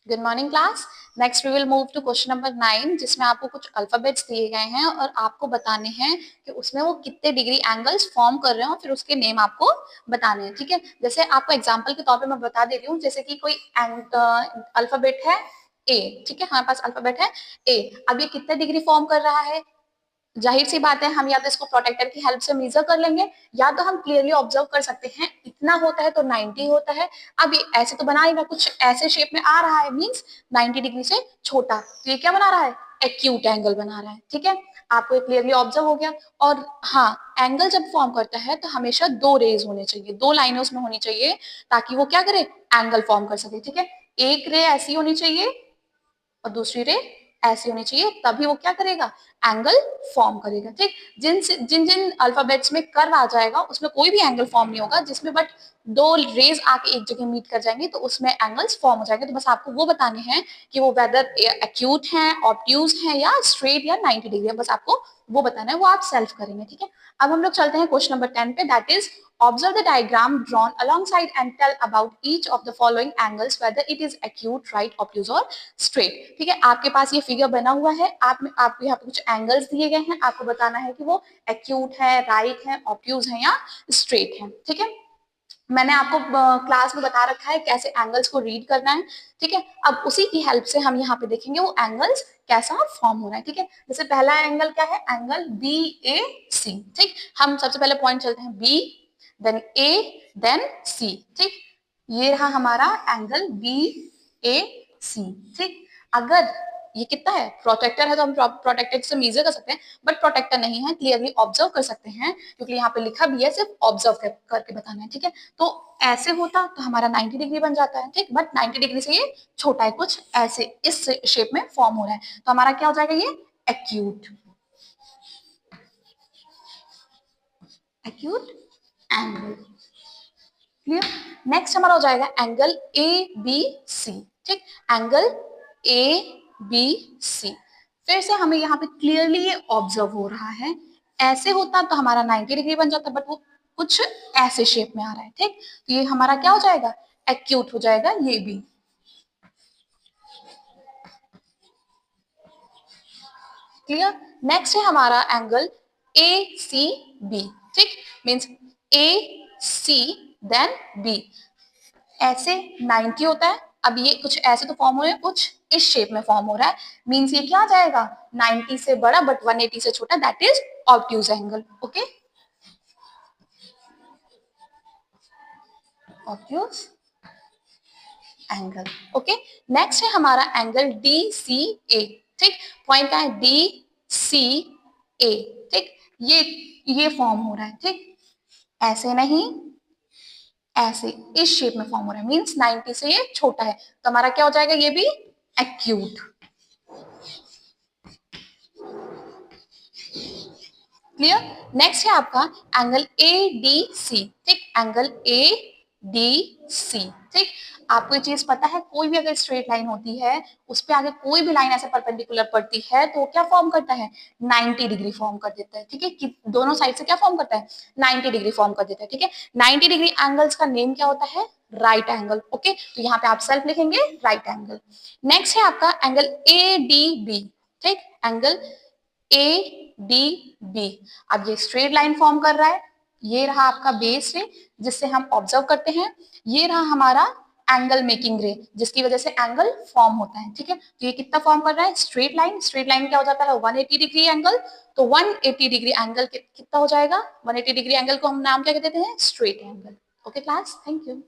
Good morning class. Next we will move to question number 9, जिसमें आपको कुछ alphabets दिए गए हैं और आपको बताने हैं कि उसमें वो कितने डिग्री एंगल्स फॉर्म कर रहे हैं और फिर उसके नेम आपको बताने हैं। ठीक है, जैसे आपको एग्जांपल के तौर पे मैं बता दे रही हूँ, जैसे कि कोई अल्फाबेट है ए। ठीक है, हमारे पास अल्फाबेट है ए। अब ये कितने डिग्री फॉर्म कर रहा है? जाहिर सी बात है, हम या तो इसको प्रोटेक्टर की हेल्प से मेजर कर लेंगे या तो हम क्लियरली ऑब्जर्व कर सकते हैं। इतना होता है तो 90 होता है। अब ये ऐसे तो बना ही ना, कुछ ऐसे शेप में आ रहा है, मींस 90 डिग्री से छोटा। तो ये क्या बना रहा है? एक्यूट एंगल बना रहा है। ठीक है, आपको ये क्लियरली ऑब्जर्व हो गया। और हाँ, एंगल जब फॉर्म करता है तो हमेशा दो रेज होने चाहिए, दो लाइनें उसमें होनी चाहिए, ताकि वो क्या करे? एंगल फॉर्म कर सके। ठीक है, एक रे ऐसी होनी चाहिए और दूसरी रे ऐसी होनी चाहिए, तभी वो क्या करेगा? एंगल फॉर्म करेगा। ठीक, जिन जिन जिन अल्फाबेट्स में कर्व आ जाएगा उसमें कोई भी एंगल फॉर्म नहीं होगा। जिसमें बट दो रेज आके एक जगह मीट कर जाएंगे तो उसमें एंगल्स फॉर्म हो जाएंगे। तो बस आपको वो बताने हैं कि वो वेदर एक्यूट है, ऑब्ट्यूज है या स्ट्रेट या 90 डिग्री है। बस आपको वो बताना है, वो आप सेल्फ करेंगे। ठीक है, अब हम लोग चलते हैं क्वेश्चन नंबर 10 पे, that is observe the diagram drawn alongside and tell about each of the following angles whether it is acute, right, obtuse or straight। ठीक है, आपके पास ये फिगर बना हुआ है, आपको यहाँ पे कुछ एंगल्स दिए गए हैं, आपको बताना है कि वो एक्यूट है, राइट है, ऑब्ट्यूज है या स्ट्रेट है। ठीक है, मैंने आपको क्लास में बता रखा है कैसे एंगल्स को रीड करना है। ठीक है, अब उसी की हेल्प से हम यहाँ पे देखेंगे वो एंगल्स कैसा फॉर्म हो रहा है। ठीक है, जैसे पहला एंगल क्या है? एंगल बी ए सी। ठीक, हम सबसे पहले पॉइंट चलते हैं बी, देन ए, देन सी। ठीक, ये रहा हमारा एंगल बी ए सी। ठीक, अगर ये कितना है? प्रोटेक्टर है तो हम प्रोटेक्टर से मेजर कर सकते हैं, बट प्रोटेक्टर नहीं है, क्लियरली ऑब्जर्व कर सकते हैं क्योंकि यहाँ पे लिखा भी है, सिर्फ ऑब्जर्व करके बताना है। ठीक है, तो ऐसे होता तो हमारा 90 डिग्री बन जाता है। ठीक, बट 90 डिग्री से ये छोटा है, कुछ ऐसे इस शेप में फॉर्म हो रहा है, तो हमारा क्या हो जाएगा? ये acute acute angle. Clear? Next हमारा हो जाएगा एंगल ए बी सी। ठीक, एंगल ए बी सी, फिर से हमें यहाँ पे क्लियरली ये ऑब्जर्व हो रहा है। ऐसे होता तो हमारा 90 डिग्री बन जाता, बट वो कुछ ऐसे शेप में आ रहा है। ठीक, तो ये हमारा क्या हो जाएगा? एक्यूट हो जाएगा ये भी। क्लियर? नेक्स्ट है हमारा एंगल ए सी बी। ठीक, मीन्स ए सी देन बी। ऐसे 90 होता है, अब ये कुछ ऐसे तो फॉर्म हो रहे हैं, कुछ इस शेप में फॉर्म हो रहा है, मींस ये क्या आ जाएगा? 90 से बड़ा बट 180 से छोटा, that is obtuse angle. Okay, obtuse angle. Okay, next है हमारा एंगल डी सी ए। ठीक, पॉइंट क्या है? डी सी ए। ठीक, ये फॉर्म हो रहा है। ठीक, ऐसे नहीं, ऐसे इस शेप में फॉर्म हो रहा है, मींस 90 से ये छोटा है, तो हमारा क्या हो जाएगा? ये भी एक्यूट। क्लियर? नेक्स्ट है आपका एंगल ए डी सी। ठीक, एंगल ए डी सी। ठीक, आपको ये चीज पता है, कोई भी अगर स्ट्रेट लाइन होती है उस पे आगे कोई भी लाइन ऐसे परपेंडिकुलर पड़ती है तो क्या फॉर्म करता है? 90 डिग्री फॉर्म कर देता है। ठीक है, कि दोनों साइड से क्या फॉर्म करता है? 90 डिग्री फॉर्म कर देता है। ठीक है, 90 डिग्री एंगल्स का नेम क्या होता है? Right angle. ओके, तो यहाँ पे आप सेल्फ लिखेंगे राइट एंगल। नेक्स्ट है आपका एंगल ए डी बी। ठीक, एंगल ए डी बी। अब ये स्ट्रेट लाइन फॉर्म कर रहा है, ये रहा आपका बेस रे जिससे हम ऑब्जर्व करते हैं, ये रहा हमारा एंगल मेकिंग रे जिसकी वजह से एंगल फॉर्म होता है। ठीक है, तो ये कितना फॉर्म कर रहा है? Straight line. स्ट्रेट लाइन क्या हो जाता है? 180 डिग्री एंगल। तो 180 डिग्री एंगल कितना हो जाएगा? 180 डिग्री एंगल को हम नाम क्या कहते हैं? Straight angle. Okay class, thank you.